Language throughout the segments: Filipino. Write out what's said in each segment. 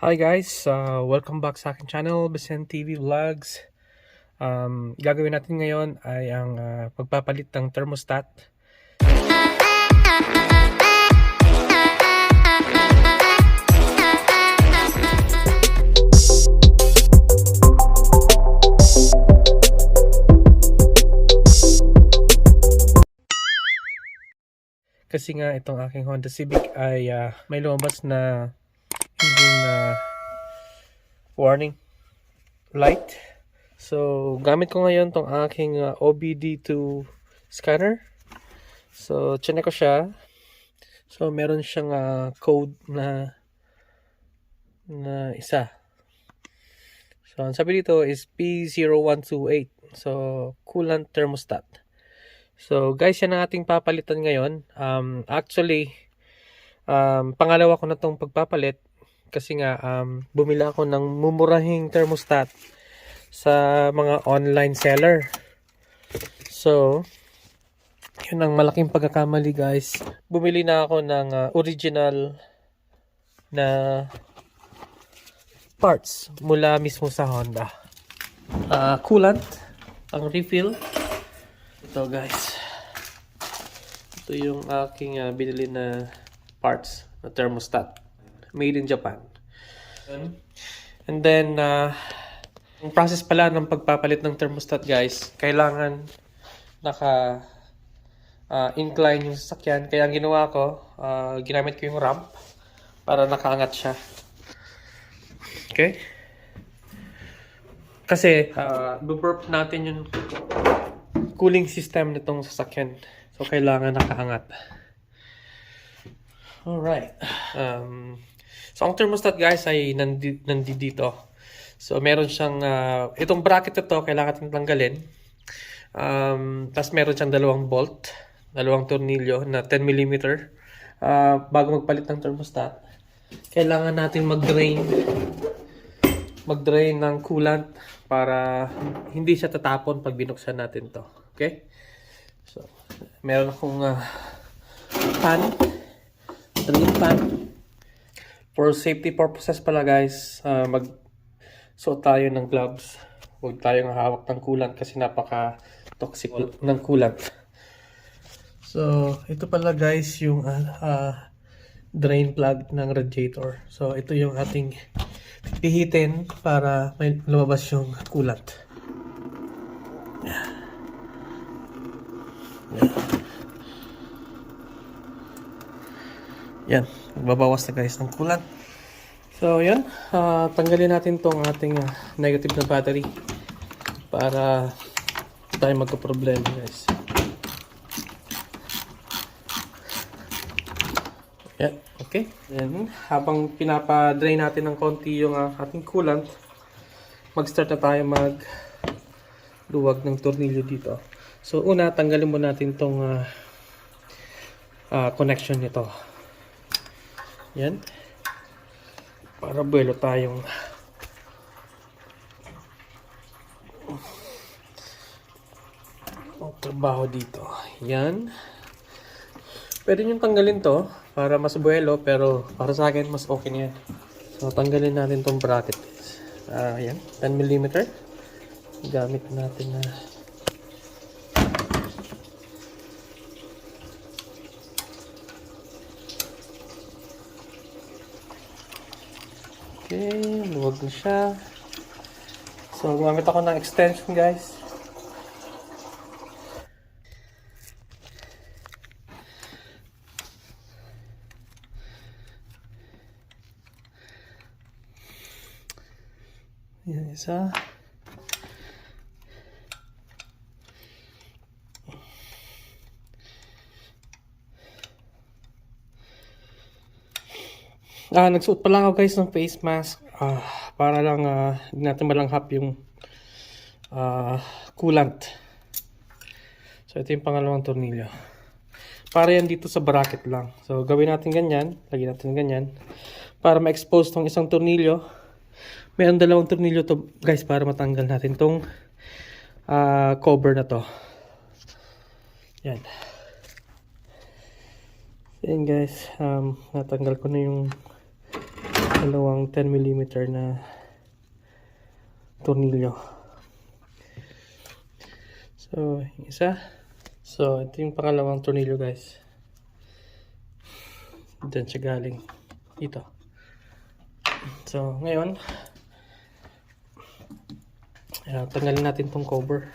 Hi guys, welcome back sa aking channel, Besen TV Vlogs. Gagawin natin ngayon ay ang pagpapalit ng thermostat. Kasi nga itong aking Honda Civic ay may lumabas na warning light. So gamit ko ngayon tong aking OBD2 scanner. So chinek ko siya. So meron siyang code na isa. So ang sabi dito is P0128. So coolant thermostat. So guys, yan ang ating papalitan ngayon. Actually pangalawa ko na tong pagpapalit. Kasi nga bumili ako ng mumurahing thermostat sa mga online seller. So yun ang malaking pagkakamali guys. Bumili na ako ng original na parts mula mismo sa Honda. Coolant ang refill. Ito guys, ito yung aking binili na parts na thermostat made in Japan. And then yung process pala ng pagpapalit ng thermostat guys, kailangan naka incline yung sasakyan. Kaya ang ginawa ko, ginamit ko yung ramp para nakaangat siya. Okay, kasi burp natin yung cooling system nitong sasakyan. So kailangan nakaangat. Alright. So ang thermostat guys ay nandito. So meron siyang itong bracket ito kailangan natin tanggalin. Tapos meron siyang dalawang tornilyo na 10 mm. Bago magpalit ng thermostat, kailangan natin mag-drain ng coolant para hindi siya tatapon pag binuksan natin to. Okay? So meron akong pan, drain pan. For safety purposes pala guys, magsuot tayo ng gloves. Huwag tayong hawak ng coolant kasi napaka-toxic ng coolant. So ito pala guys yung drain plug ng radiator. So ito yung ating pihitin para may lumabas yung coolant. Yan, magbabawas na guys ng coolant. So yan, tanggalin natin tong ating negative na battery para tayo magka-problema guys. Yan, okay. Then habang pinapa-drain natin ng konti yung ating coolant, mag-start na tayo magluwag ng tornilyo dito. So una, tanggalin muna natin tong connection nito. Yan. Para buwelo tayong trabaho dito. Yan. Pwede nyo tanggalin to para mas buwelo, pero para sa akin mas okay niya. So tanggalin natin tong bracket. Yan, 10 mm. Gamit natin na okay, luwag na siya. So, gumamit ako ng extension guys. Yan isa. Nagsuot pa lang ako guys ng face mask para lang hindi natin malanghap yung coolant. So ito yung pangalawang tornilyo. Para yan dito sa bracket lang. So gawin natin ganyan, lagyan natin ganyan para ma-expose tong isang tornilyo. Mayroon dalawang tornilyo to guys para matanggal natin tong cover na to. Yan. Yan guys, natanggal ko na yung dalawang 10mm na tornilyo. So, yung isa. So, ito yung pangalawang tornilyo, guys. Diyan siya galing. Dito. So, ngayon, tanggalin natin tong cover.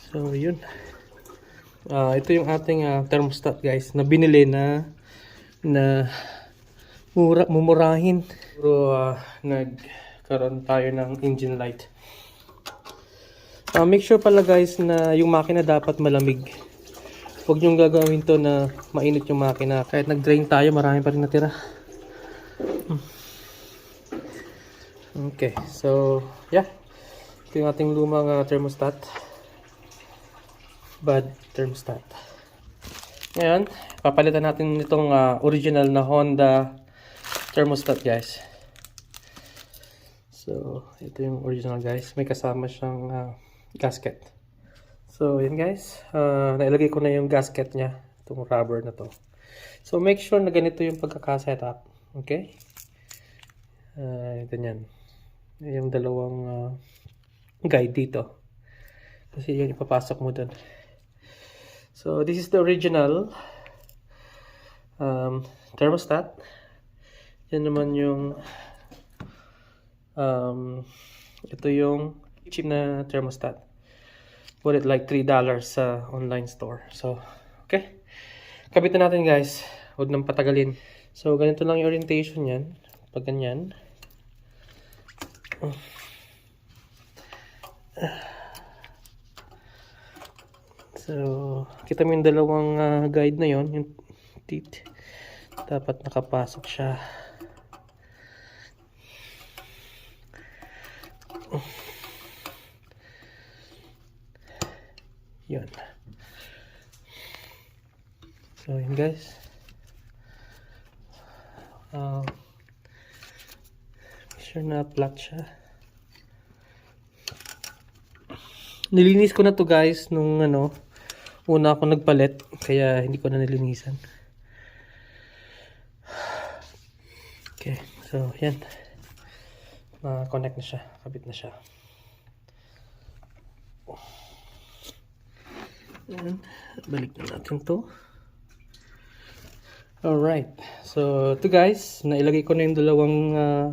So, yun. Ito yung ating thermostat, guys, na binili na mumurahin. Pero nagkaroon tayo ng engine light. Make sure pala, guys, na yung makina dapat malamig. Huwag nyong gagawin to na mainit yung makina. Kahit nag-drain tayo, marami pa rin natira. Okay, so yeah. Ito yung ating lumang thermostat. Bad thermostat. Ngayon, papalitan natin itong original na Honda thermostat, guys. So, ito yung original, guys. May kasama siyang gasket. So, yun, guys. Nailagay ko na yung gasket niya. Itong rubber na to. So, make sure na ganito yung pagkakasetup. Okay? Ganyan. Yung dalawang guide dito. Kasi yun ipapasok mo dun. So, this is the original thermostat. Yan naman yung ito yung cheap na thermostat. Bought it like $3 sa online store. So, okay. Kabitan natin, guys. Huwag nang patagalin. So, ganito lang yung orientation yan. Pag ganyan. So, kita mo yung dalawang guide na yon, yung teeth. Dapat nakapasok siya. Yun. So, yun, guys. Sure na flat siya. Nilinis ko na to, guys, nung una ako nagpalit, kaya hindi ko na nilinisan. Okay, so yan. Connect na siya, kabit na siya. Yan, balik na natin to. Alright, so ito, guys, nailagay ko na yung dalawang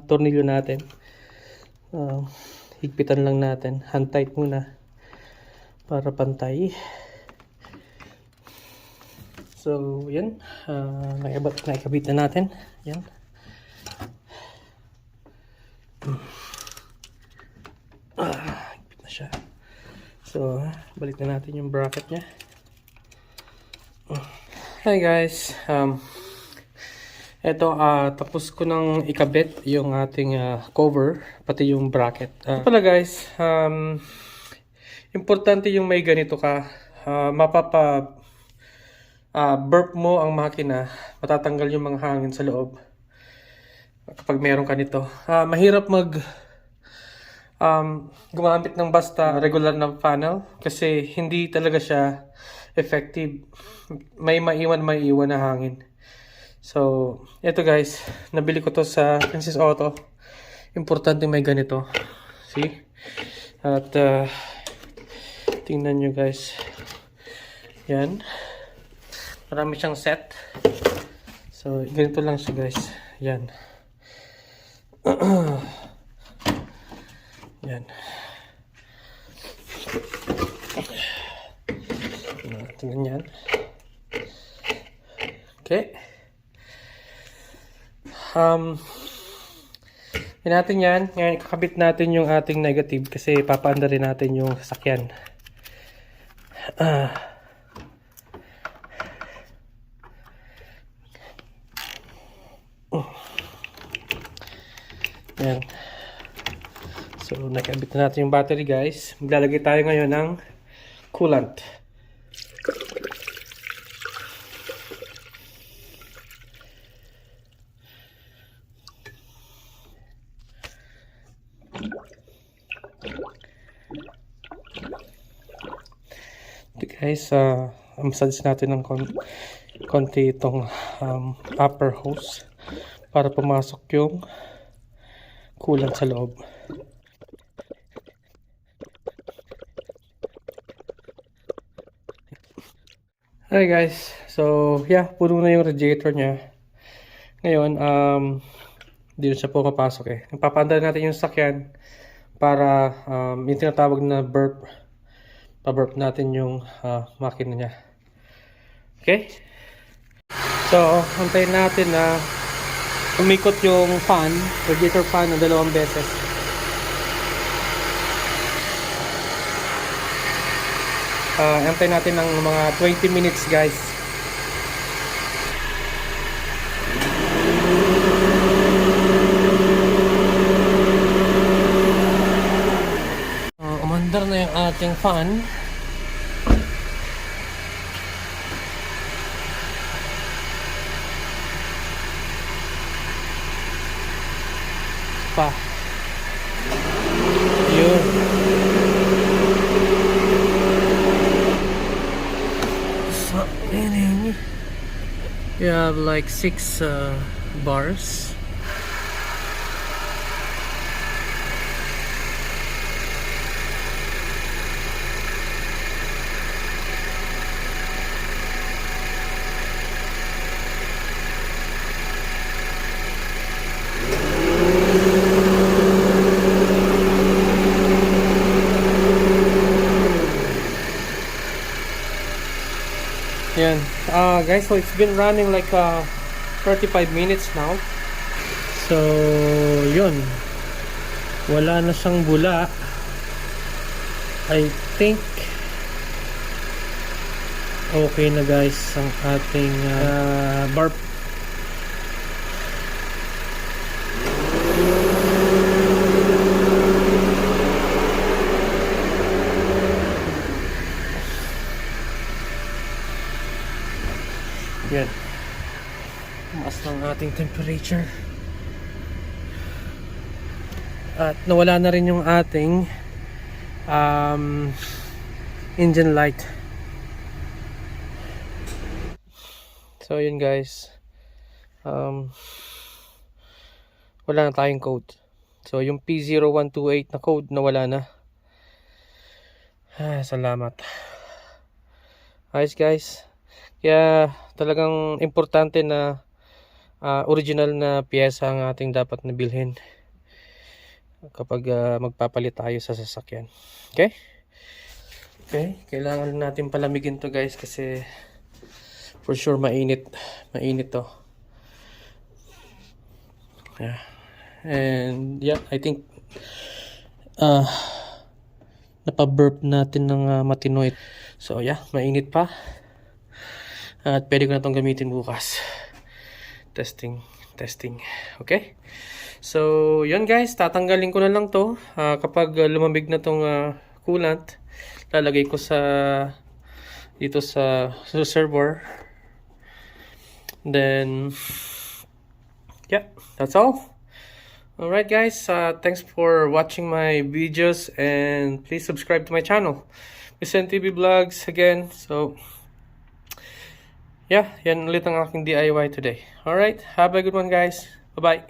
tornilyo natin. Higpitan lang natin, hand tight muna para pantay. So, yan. Naikabit na natin. Yan. Higpit na siya. So, balik na natin yung bracket niya. Hi, guys. Eto, tapos ko nang ikabit yung ating cover, pati yung bracket. Ito pala, guys. Importante yung may ganito ka. Burp mo ang makina, matatanggal yung mga hangin sa loob kapag meron ka nito. Mahirap gumamit ng basta regular na panel kasi hindi talaga siya effective. May maiwan na hangin. So, ito, guys, nabili ko to sa Princess Auto. Importante may ganito. See? At tingnan nyo, guys. Yan. Marami siyang set. So, ganito lang siya, guys. Yan. Yan. Tingnan yan. Okay. Yan natin yan. Ngayon, kakabit natin yung ating negative kasi papaanda rin natin yung sasakyan. Yan. So, nakabit na natin yung battery, guys. Maglalagay tayo ngayon ng coolant. Ito, guys, massage natin ng konti itong upper hose para pumasok yung coolant sa loob. Hi guys, so yeah, puno na yung radiator niya. Ngayon, hindi na siya po papasok eh. Papaandar natin yung sasakyan para yung tinatawag na burp. Pa-burp natin yung makina niya. Okay? So, antayin natin na umikot yung fan, radiator fan na 2 beses. Antayin natin ng mga 20 minutes guys. Umandar na yung ating fan. Pa. Yun. So, yun. You have like 6 bars. Yan. Guys, so it's been running like 35 minutes now. So, yun. Wala na siyang bula. I think okay na guys ang ating burp. Yan. Mas ng ating temperature. At nawala na rin yung ating engine light. So yun guys. Wala na tayong code. So yung P0128 na code nawala na. Salamat. Ayos guys. Kaya talagang importante na original na piyesa ang ating dapat na bilhin kapag magpapalit tayo sa sasakyan. Okay? Okay, kailangan natin palamigin to guys kasi for sure mainit to. Yeah. And yeah, I think napa-burp natin ng matino. So yeah, mainit pa. At pwede ko na itong gamitin bukas. Testing. Okay? So, yun guys. Tatanggalin ko na lang to. Kapag lumamig na tong coolant, lalagay ko dito sa reservoir. Then, yeah. That's all. Alright guys. Thanks for watching my videos. And please subscribe to my channel. Vicen TV Vlogs again. So, yeah, yan ulit ang aking DIY today. Alright, have a good one guys. Bye-bye.